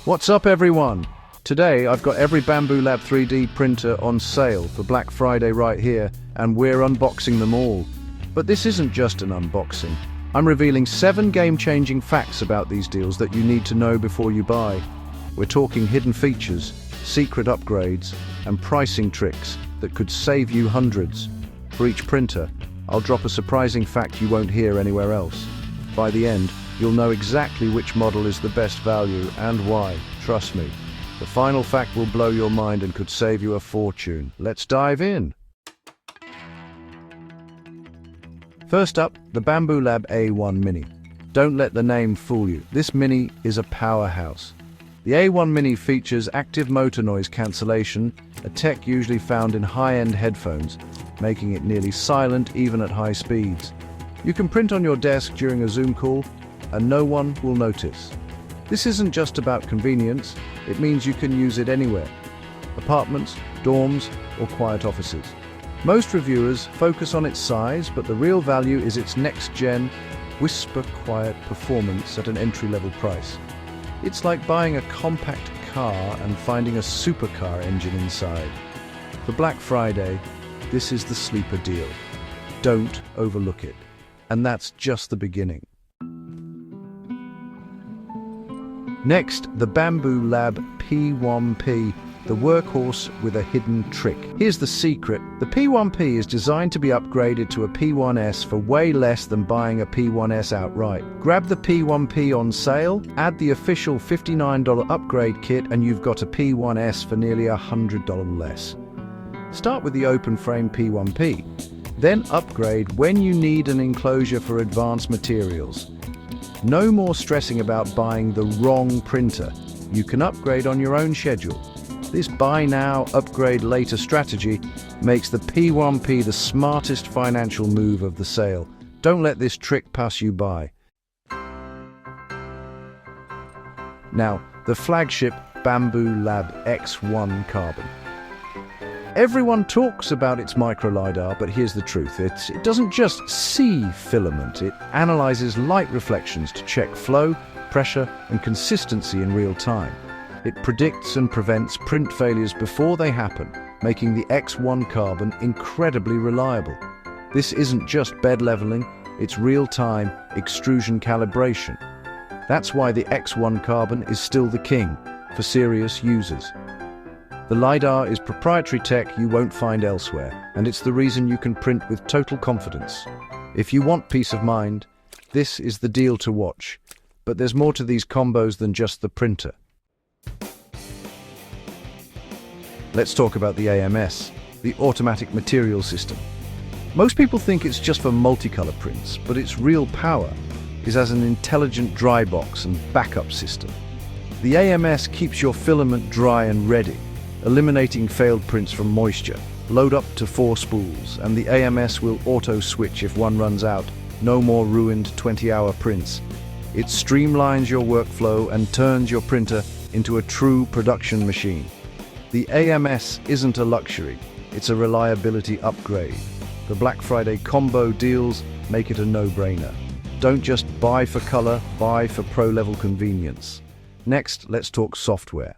What's up everyone? Today I've got every Bambu Lab 3D printer on sale for Black Friday right here, and we're unboxing them all. But this isn't just an unboxing. I'm revealing 7 game-changing facts about these deals that you need to know before you buy. We're talking hidden features, secret upgrades, and pricing tricks that could save you hundreds. For each printer, I'll drop a surprising fact you won't hear anywhere else. By the end, you'll know exactly which model is the best value and why. Trust me. The final fact will blow your mind and could save you a fortune. Let's dive in. First up, the Bambu Lab A1 Mini. Don't let the name fool you. This Mini is a powerhouse. The A1 Mini features active motor noise cancellation, a tech usually found in high-end headphones, making it nearly silent even at high speeds. You can print on your desk during a Zoom call, and no one will notice. This isn't just about convenience, it means you can use it anywhere. Apartments, dorms, or quiet offices. Most reviewers focus on its size, but the real value is its next-gen, whisper-quiet performance at an entry-level price. It's like buying a compact car and finding a supercar engine inside. For Black Friday, this is the sleeper deal. Don't overlook it. And that's just the beginning. Next, the Bambu Lab P1P, the workhorse with a hidden trick. Here's the secret. The P1P is designed to be upgraded to a P1S for way less than buying a P1S outright. Grab the P1P on sale, add the official $59 upgrade kit, and you've got a P1S for nearly $100 less. Start with the open frame P1P. Then upgrade when you need an enclosure for advanced materials. No more stressing about buying the wrong printer. You can upgrade on your own schedule. This buy now, upgrade later strategy makes the P1P the smartest financial move of the sale. Don't let this trick pass you by. Now, the flagship Bambu Lab X1 Carbon. Everyone talks about its micro LiDAR, but here's the truth. It doesn't just see filament, it analyzes light reflections to check flow, pressure, and consistency in real time. It predicts and prevents print failures before they happen, making the X1 Carbon incredibly reliable. This isn't just bed leveling, it's real-time extrusion calibration. That's why the X1 Carbon is still the king for serious users. The LiDAR is proprietary tech you won't find elsewhere, and it's the reason you can print with total confidence. If you want peace of mind, this is the deal to watch. But there's more to these combos than just the printer. Let's talk about the AMS, the Automatic Material System. Most people think it's just for multicolor prints, but its real power is as an intelligent dry box and backup system. The AMS keeps your filament dry and ready, eliminating failed prints from moisture. Load up to 4 spools, and the AMS will auto-switch if one runs out. No more ruined 20-hour prints. It streamlines your workflow and turns your printer into a true production machine. The AMS isn't a luxury, it's a reliability upgrade. The Black Friday combo deals make it a no-brainer. Don't just buy for color, buy for pro-level convenience. Next, let's talk software.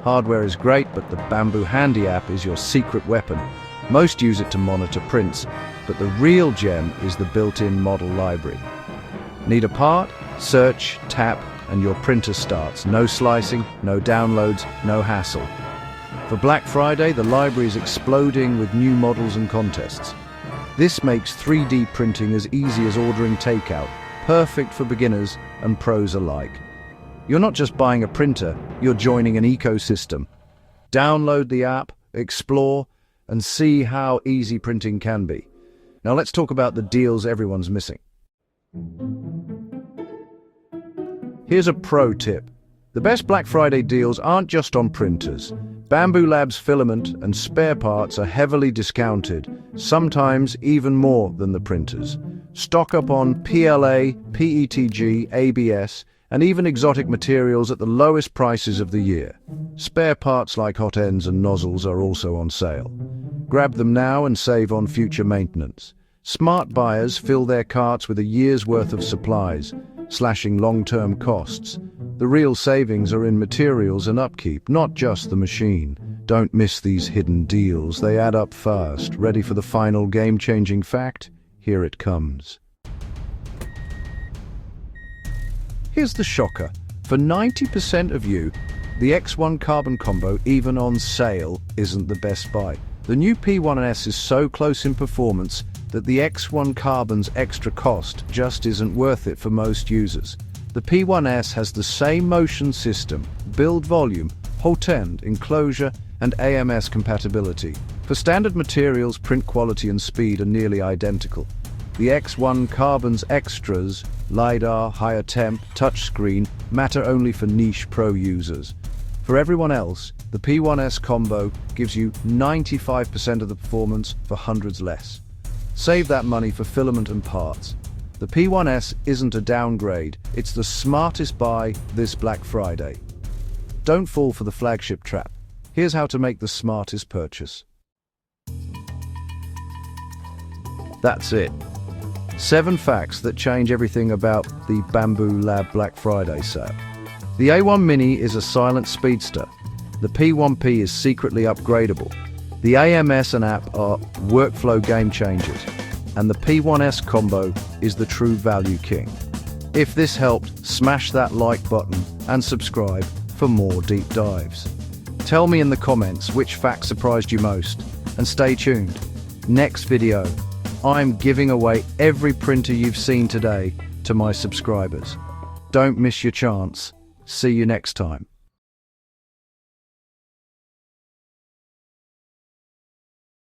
Hardware is great, but the Bambu Handy app is your secret weapon. Most use it to monitor prints, but the real gem is the built-in model library. Need a part? Search, tap, and your printer starts. No slicing, no downloads, no hassle. For Black Friday, the library is exploding with new models and contests. This makes 3D printing as easy as ordering takeout, perfect for beginners and pros alike. You're not just buying a printer, you're joining an ecosystem. Download the app, explore, and see how easy printing can be. Now let's talk about the deals everyone's missing. Here's a pro tip. The best Black Friday deals aren't just on printers. Bambu Lab's filament and spare parts are heavily discounted, sometimes even more than the printers. Stock up on PLA, PETG, ABS, and even exotic materials at the lowest prices of the year. Spare parts like hot ends and nozzles are also on sale. Grab them now and save on future maintenance. Smart buyers fill their carts with a year's worth of supplies, slashing long-term costs. The real savings are in materials and upkeep, not just the machine. Don't miss these hidden deals, they add up fast. Ready for the final game-changing fact? Here it comes. Here's the shocker. For 90% of you, the X1 Carbon combo, even on sale, isn't the best buy. The new P1S is so close in performance that the X1 Carbon's extra cost just isn't worth it for most users. The P1S has the same motion system, build volume, hot end, enclosure, and AMS compatibility. For standard materials, print quality and speed are nearly identical. The X1 Carbon's extras, LiDAR, higher temp, touchscreen, matter only for niche pro users. For everyone else, the P1S combo gives you 95% of the performance for hundreds less. Save that money for filament and parts. The P1S isn't a downgrade, it's the smartest buy this Black Friday. Don't fall for the flagship trap. Here's how to make the smartest purchase. That's it. 7 facts that change everything about the Bambu Lab Black Friday sale. The A1 Mini is a silent speedster. The P1P is secretly upgradable. The AMS and app are workflow game changers. And the P1S combo is the true value king. If this helped, smash that like button and subscribe for more deep dives. Tell me in the comments which fact surprised you most, and stay tuned. Next video, I'm giving away every printer you've seen today to my subscribers. Don't miss your chance. See you next time.